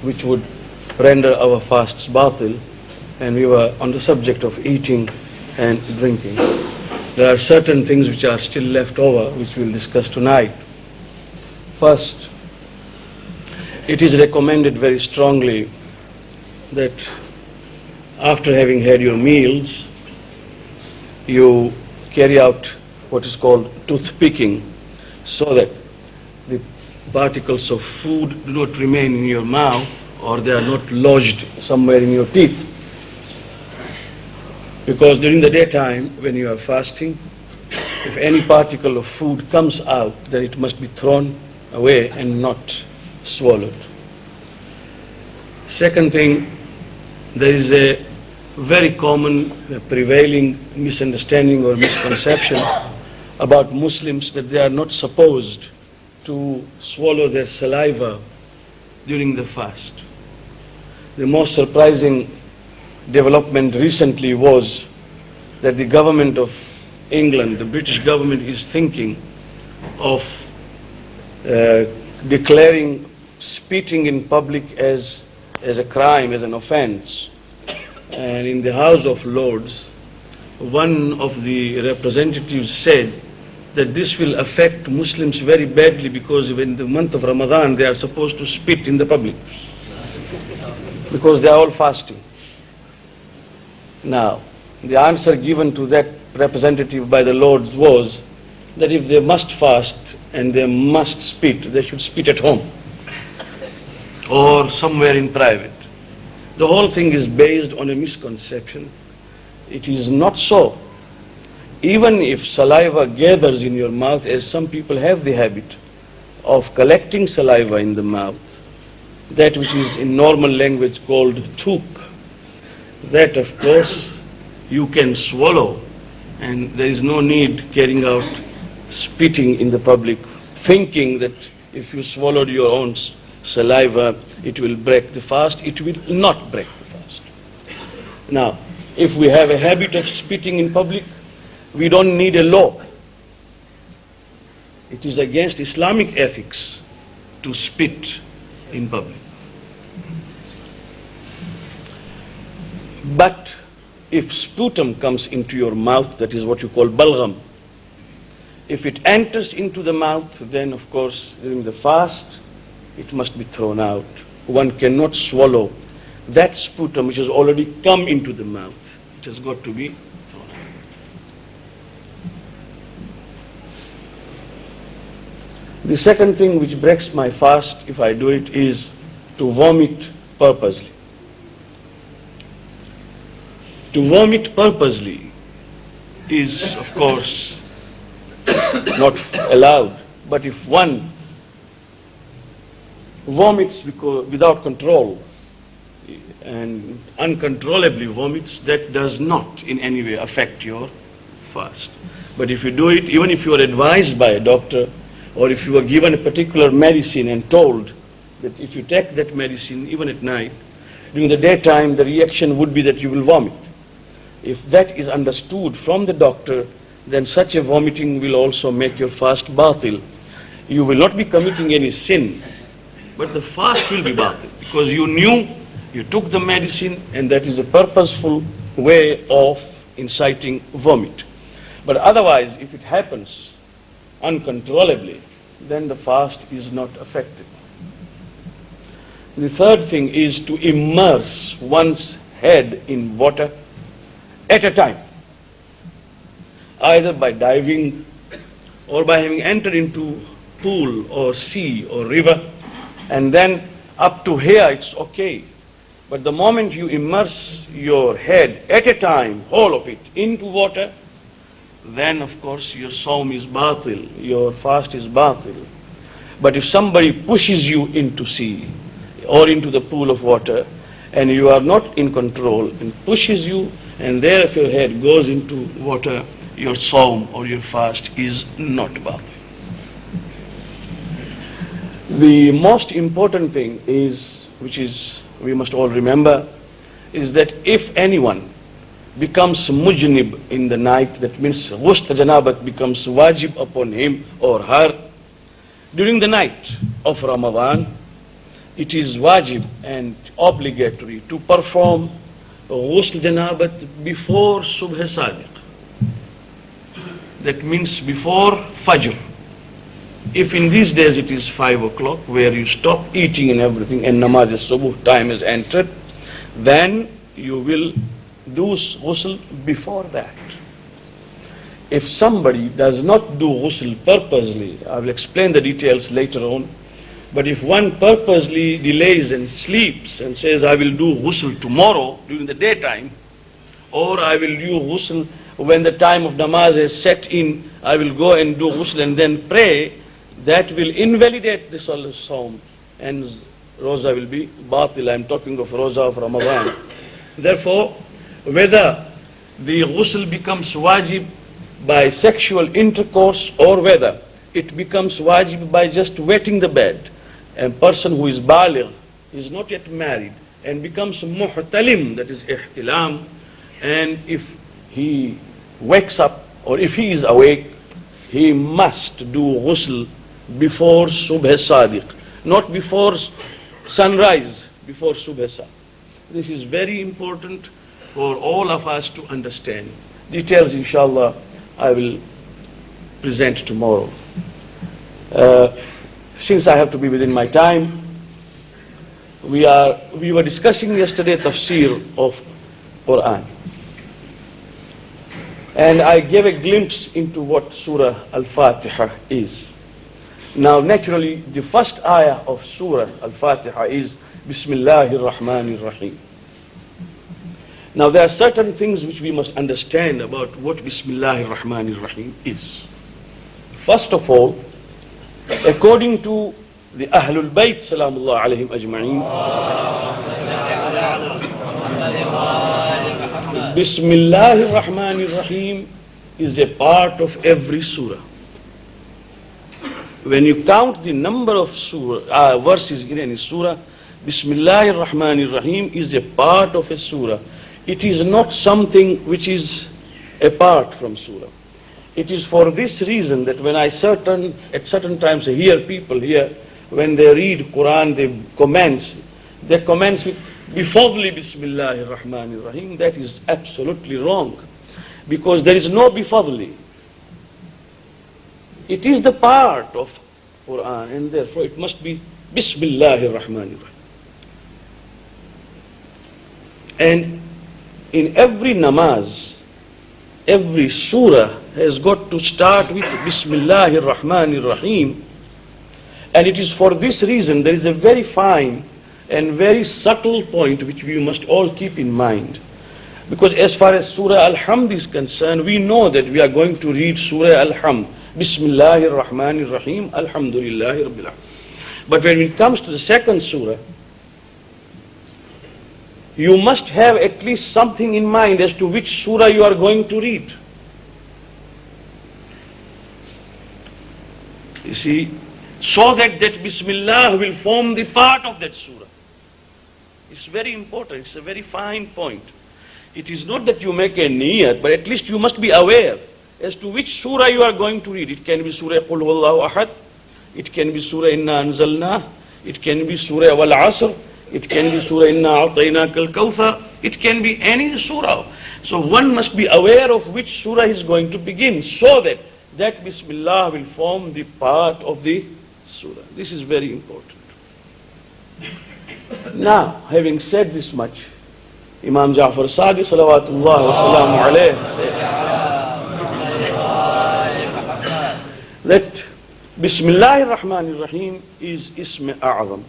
which would render our fasts batil, and we were on the subject of eating and drinking. There are certain things which are still left over, which we'll discuss tonight. First, it is recommended very strongly that after having had your meals, you carry out what is called toothpicking, so that the particles of food do not remain in your mouth or they are not lodged somewhere in your teeth. Because during the daytime, when you are fasting, if any particle of food comes out, then it must be thrown away and not swallowed. Second thing, there is a very common prevailing misunderstanding or misconception about Muslims that they are not supposed to swallow their saliva during the fast. The most surprising development recently was that the government of England, the British government, is thinking of declaring spitting in public as a crime, as an offense. And in the House of Lords, one of the representatives said that this will affect Muslims very badly, because in the month of Ramadan they are supposed to spit in the public because they are all fasting. Now, the answer given to that representative by the Lords was that if they must fast and they must spit, they should spit at home or somewhere in private. The whole thing is based on a misconception. It is not so. Even if saliva gathers in your mouth, as some people have the habit of collecting saliva in the mouth, that which is in normal language called thuk, that of course you can swallow, and there is no need carrying out spitting in the public, thinking that if you swallowed your own saliva, it will break the fast. It will not break the fast. Now, if we have a habit of spitting in public, we don't need a law. It is against Islamic ethics to spit in public. But if sputum comes into your mouth, that is what you call balgham, if it enters into the mouth, then of course during the fast it must be thrown out. One cannot swallow that sputum which has already come into the mouth. It has got to be thrown out. The second thing which breaks my fast, if I do it, is to vomit purposely. To vomit purposely is, of course, not allowed. But if one vomits without control and uncontrollably vomits, that does not in any way affect your fast. But if you do it, even if you are advised by a doctor, or if you are given a particular medicine and told that if you take that medicine even at night, during the daytime the reaction would be that you will vomit. If that is understood from the doctor, then such a vomiting will also make your fast batil. You will not be committing any sin, but the fast will be batil, because you knew, you took the medicine, and that is a purposeful way of inciting vomit. But otherwise, if it happens uncontrollably, then the fast is not affected. The third thing is to immerse one's head in water at a time, either by diving or by having entered into pool or sea or river, and then up to here it's okay. But the moment you immerse your head at a time, whole of it, into water, then of course your sawm is batil, your fast is batil. But if somebody pushes you into sea or into the pool of water, and you are not in control, and pushes you, and there if your head goes into water, your sawm or your fast is not batil. The most important thing is, which is we must all remember, is that if anyone becomes mujnib in the night, that means ghusl janabat becomes wajib upon him or her during the night of Ramadan, it is wajib and obligatory to perform ghusl janabat before subh sadiq. That means before fajr. If in these days it is 5 o'clock where you stop eating and everything and namaz subuh time is entered, then you will do ghusl before that. If somebody does not do ghusl purposely, I will explain the details later on, but if one purposely delays and sleeps and says, I will do ghusl tomorrow during the daytime, or I will do ghusl when the time of namaz is set in, I will go and do ghusl and then pray, that will invalidate the Sawm and Roza will be batil. I am talking of Roza of Ramadan. Therefore, whether the ghusl becomes wajib by sexual intercourse or whether it becomes wajib by just wetting the bed, a person who is baligh, is not yet married, and becomes muhtalim, that is ihtilam, and if he wakes up or if he is awake, he must do ghusl before subh sadiq, not before sunrise, before subh sadiq. This is very important for all of us to understand. Details, inshallah, I will present tomorrow. Since I have to be within my time, we were discussing yesterday Tafsir of Quran. And I gave a glimpse into what Surah al-Fatihah is. Now, naturally, the first ayah of Surah al-Fatihah is Bismillah ar-Rahman ar-Rahim. Now, there are certain things which we must understand about what Bismillah ar-Rahman ar-Rahim is. First of all, according to the Ahlul Bayt, salamullah alayhim ajma'in, Bismillah ar-Rahman ar-Rahim is a part of every surah. When you count the number of verses in any surah, Bismillah ar-Rahman ar-Rahim is a part of a surah. It is not something which is apart from surah. It is for this reason that when at certain times I hear people here, when they read Quran, they commence with bifadli Bismillah ar-Rahman ar-Rahim. That is absolutely wrong, because there is no bifadli. It is the part of Quran, and therefore it must be Bismillah ar-Rahman ar-Rahim. And in every namaz, every surah has got to start with Bismillah ar-Rahman ar-Rahim. And it is for this reason there is a very fine and very subtle point which we must all keep in mind. Because as far as Surah Al-Hamd is concerned, we know that we are going to read Surah Al-Hamd. Bismillah ar-Rahman ar-Rahim, Alhamdulillahi Rabbil Alamin. But when it comes to the second surah, you must have at least something in mind as to which surah you are going to read. You see, so that Bismillah will form the part of that surah. It's very important, it's a very fine point. It is not that you make a niyat, but at least you must be aware as to which surah you are going to read. It can be Surah Qul Huwallahu Ahad, it can be Surah Inna Anzalna, it can be Surah Wal Asr, it can be Surah Inna A'tainaka al-Kawthar, it can be any surah. So one must be aware of which surah is going to begin, so that Bismillah will form the part of the surah. This is very important. Now, having said this much, Imam Ja'far Sadiq salawatullah wa salamu alayhi said that Bismillah ar-Rahman ar-Rahim is Ism A'zam.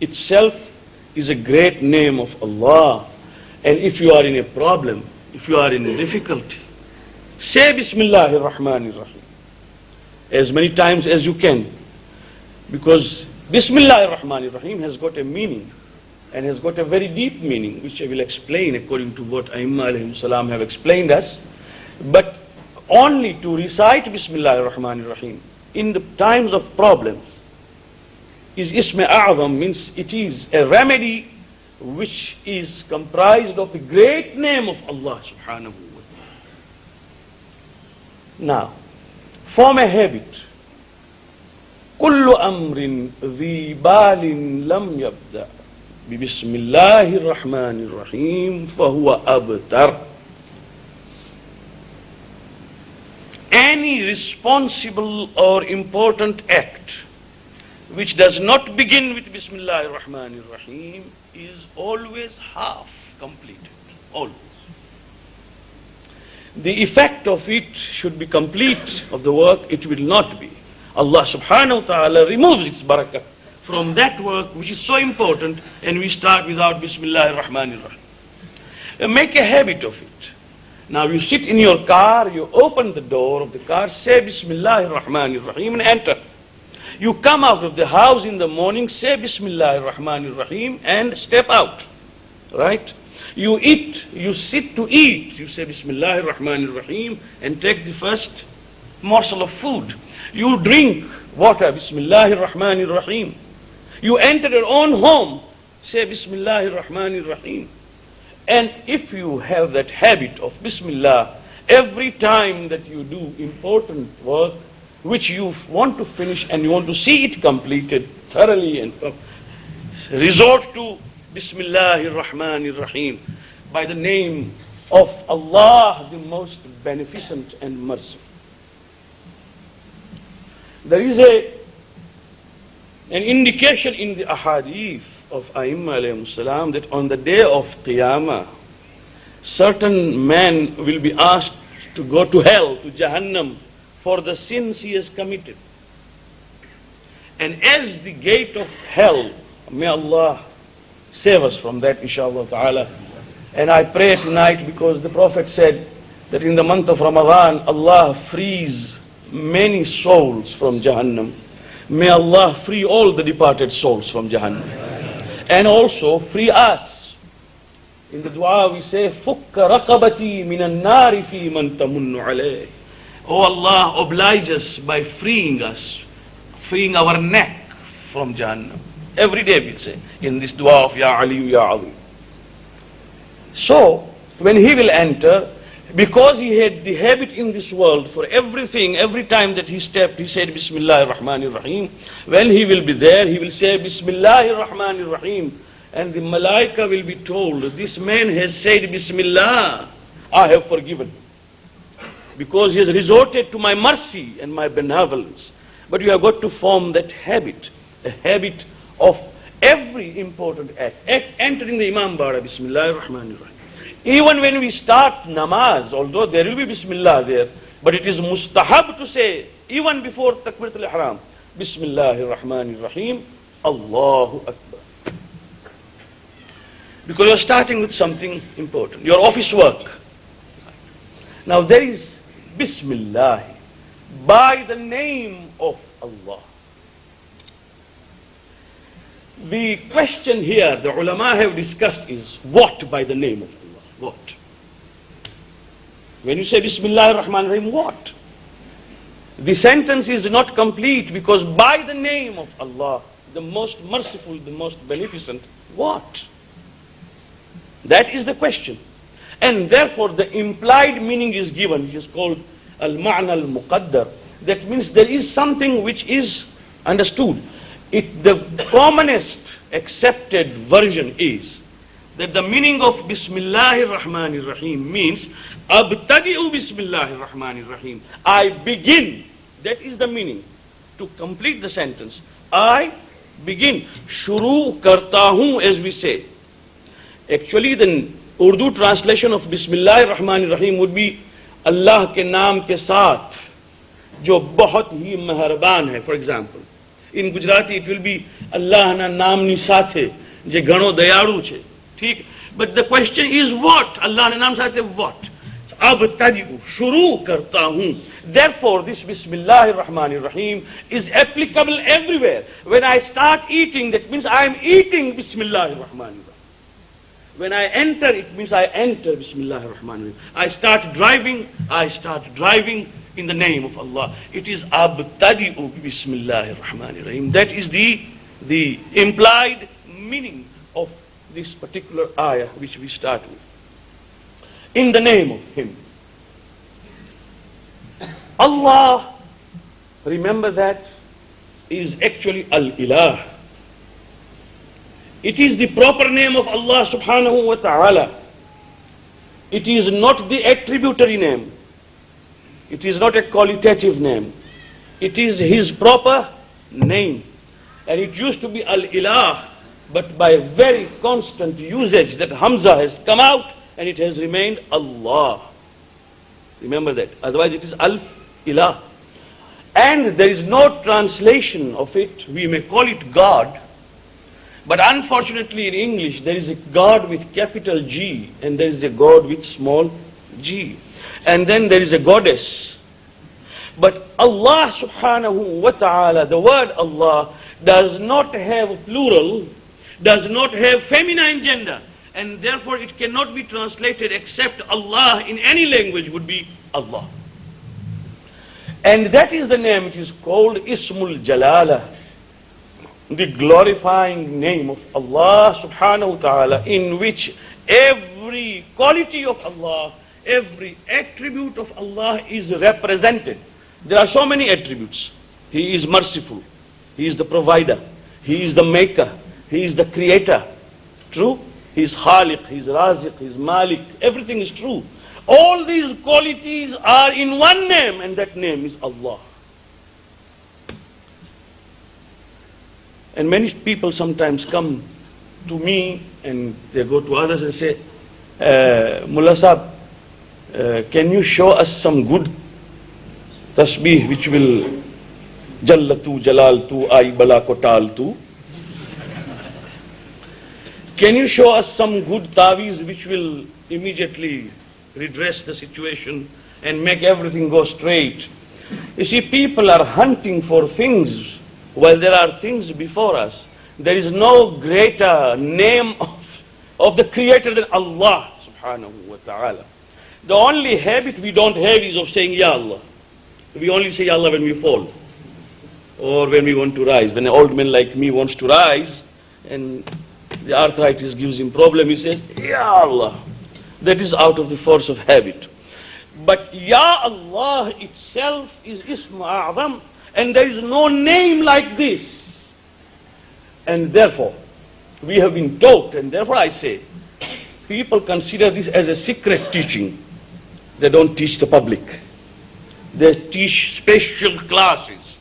Itself is a great name of Allah. And if you are in a problem, if you are in a difficulty, say Bismillah ar-Rahman ar-Rahim as many times as you can. Because Bismillah ar-Rahman ar-Rahim has got a meaning, and has got a very deep meaning, which I will explain according to what Aimma alayhim salam have explained us. But only to recite Bismillah ar-Rahman ar-Rahim in the times of problems is Ism A'zam, means it is a remedy which is comprised of the great name of Allah subhanahu wa ta'ala. Now, form a habit كل أمر ذي بال لم يبدأ ببسم الله الرحمن الرحيم فهو أبتر. Any responsible or important act which does not begin with Bismillah ar-Rahman ar-Rahim is always half completed. Always. The effect of it should be complete of the work, it will not be. Allah subhanahu wa ta'ala removes its barakah from that work which is so important, and we start without Bismillah ar-Rahman ar-Rahim. Make a habit of it. Now you sit in your car, you open the door of the car, say Bismillah ar-Rahman ar-Rahim and enter. You come out of the house in the morning, say Bismillah ar-Rahman ar-Rahim and step out. Right? You eat, you sit to eat, you say Bismillah ar-Rahman ar-Rahim and take the first morsel of food. You drink water, Bismillah ar-Rahman ar-Rahim. You enter your own home, say Bismillah ar-Rahman ar-Rahim. And if you have that habit of Bismillah, every time that you do important work, which you want to finish and you want to see it completed thoroughly, and resort to Bismillah ar-Rahman ar-Rahim, by the name of Allah, the most beneficent and merciful. There is an indication in the ahadith of Aimma alayhim salam that on the day of Qiyamah, certain man will be asked to go to hell, to Jahannam, for the sins he has committed. And as the gate of hell, may Allah save us from that, inshallah ta'ala. And I pray tonight, because the Prophet said that in the month of Ramadan, Allah frees many souls from Jahannam. May Allah free all the departed souls from Jahannam. And also free us. In the dua we say, Fukka raqabati minan nari fi man tamunnu alayh. Oh Allah, oblige us by freeing us, freeing our neck from Jahannam. Every day we say in this dua of Ya Ali, Ya Ali. So, when he will enter, because he had the habit in this world for everything, every time that he stepped, he said Bismillah ar-Rahman ar-Rahim. When he will be there, he will say Bismillah ar-Rahman ar-Rahim. And the malaika will be told, this man has said Bismillah, I have forgiven. Because he has resorted to my mercy and my benevolence. But you have got to form that habit, a habit of every important act. Entering the Imam Bara, Bismillah ar-Rahman ar-Rahim. Even when we start namaz, although there will be Bismillah there, but it is mustahab to say, even before Takbiratul Ihram, Bismillahir Rahmanir Rahim, Allahu Akbar. Because you are starting with something important, your office work. Now there is Bismillah, by the name of Allah. The question here, the ulama have discussed is, what by the name of Allah? What? When you say Bismillah ar-Rahman ar-Rahim, what? The sentence is not complete, because by the name of Allah, the most merciful, the most beneficent, what? That is the question. And therefore the implied meaning is given, which is called al-ma'na al-muqaddar. That means there is something which is understood. The commonest accepted version is that the meaning of Bismillahir Rahmanir Rahim means Abtadi'u Bismillahir Rahmanir Rahim. I begin. That is the meaning. To complete the sentence, I begin. Shuru karta hu, as we say. Actually, the Urdu translation of Bismillahir Rahmanir Rahim would be Allah ke naam ke saath, jo bahut hi meherban hai. For example, in Gujarati it will be Allah na naam ni sathe, je ghano dayalu che. But the question is what? Allah ne naam sathe what? Abtadi'u, shuru karta hu. Therefore, this Bismillahir Rahmanir Rahim is applicable everywhere. When I start eating, that means I am eating Bismillahir Rahmanir Rahim. When I enter, it means I enter Bismillahir Rahmanir Rahim. I start driving in the name of Allah. It is Abtadi'u Bismillahir Rahmanir Rahim. That is the implied meaning of this particular ayah which we start with. In the name of Him. Allah, remember that, is actually al-ilah. It is the proper name of Allah subhanahu wa ta'ala. It is not the attributary name. It is not a qualitative name. It is His proper name. And it used to be al-ilah, but by very constant usage that Hamza has come out and it has remained Allah. Remember that. Otherwise it is al-ilah. And there is no translation of it. We may call it God. But unfortunately in English there is a God with capital G and there is a God with small g. And then there is a goddess. But Allah subhanahu wa ta'ala, the word Allah, does not have plural, does not have feminine gender. And therefore it cannot be translated except Allah in any language would be Allah. And that is the name which is called Ismul Jalala, the glorifying name of Allah subhanahu wa ta'ala, in which every quality of Allah, every attribute of Allah is represented. There are so many attributes. He is merciful. He is the provider. He is the maker. He is the creator. True? He is Khaliq. He is Raziq. He is Malik. Everything is true. All these qualities are in one name, and that name is Allah. And many people sometimes come to me and they go to others and say, Mullah Sahab, can you show us some good tasbih which will Jallatu Jalaltu Ai Bala Kotaltu? Can you show us some good taweez which will immediately redress the situation and make everything go straight? You see, people are hunting for things while there are things before us. There is no greater name of the Creator than Allah subhanahu wa ta'ala. The only habit we don't have is of saying Ya Allah. We only say Ya Allah when we fall or when we want to rise. When an old man like me wants to rise and the arthritis gives him problem, he says Ya Allah. That is out of the force of habit. But Ya Allah itself is Ism A'zam, and there is no name like this. And therefore, we have been taught, and therefore I say, people consider this as a secret teaching. They don't teach the public. They teach special classes.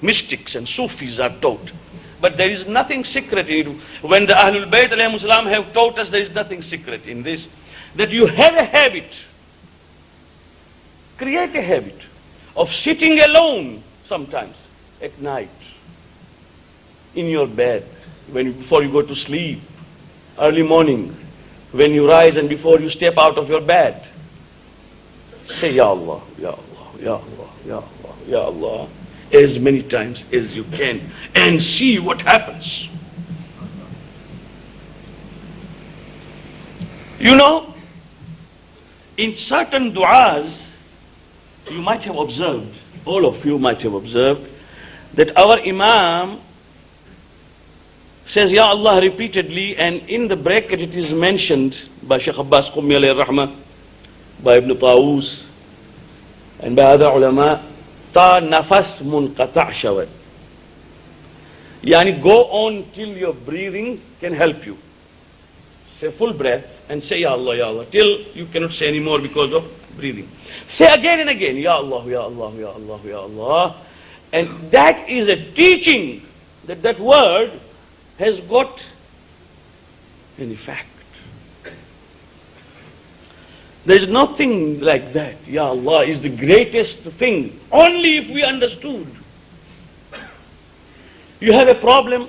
Mystics and Sufis are taught. But there is nothing secret in it. When the Ahlul Bayt alayhimus salam have taught us, there is nothing secret in this. That you have a habit, create a habit of sitting alone sometimes at night in your bed before you go to sleep, early morning, when you rise and before you step out of your bed. Say Ya Allah, Ya Allah, Ya Allah, Ya Allah, Ya Allah, as many times as you can, and see what happens. You know, in certain du'as, you might have observed, all of you might have observed, that our Imam says Ya Allah repeatedly, and in the bracket it is mentioned by Shaykh Abbas Qummi alayhi rahmah, by Ibn Tawus, and by other ulama, ta nafas munqata' shawad. Yani go on till your breathing can help you. Say full breath and say Ya Allah, till you cannot say anymore because of breathing. Say again and again, Ya Allah, Ya Allah, Ya Allah, Ya Allah. And that is a teaching that word has got an effect. There is nothing like that. Ya Allah is the greatest thing. Only if we understood. You have a problem,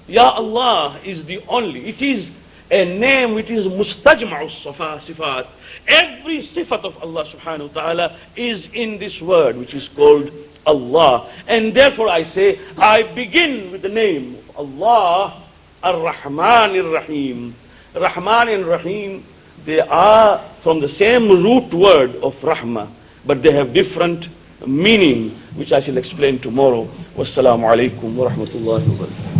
Ya Allah is the only. It is a name which is mustajma'u sifat. Every sifat of Allah subhanahu wa ta'ala is in this word which is called Allah. And therefore I say, I begin with the name of Allah, Ar-Rahman Ar-Rahim. Rahman and Rahim, they are from the same root word of Rahmah, but they have different meaning, which I shall explain tomorrow. Wassalamu alaikum wa rahmatullahi wa barakatuh.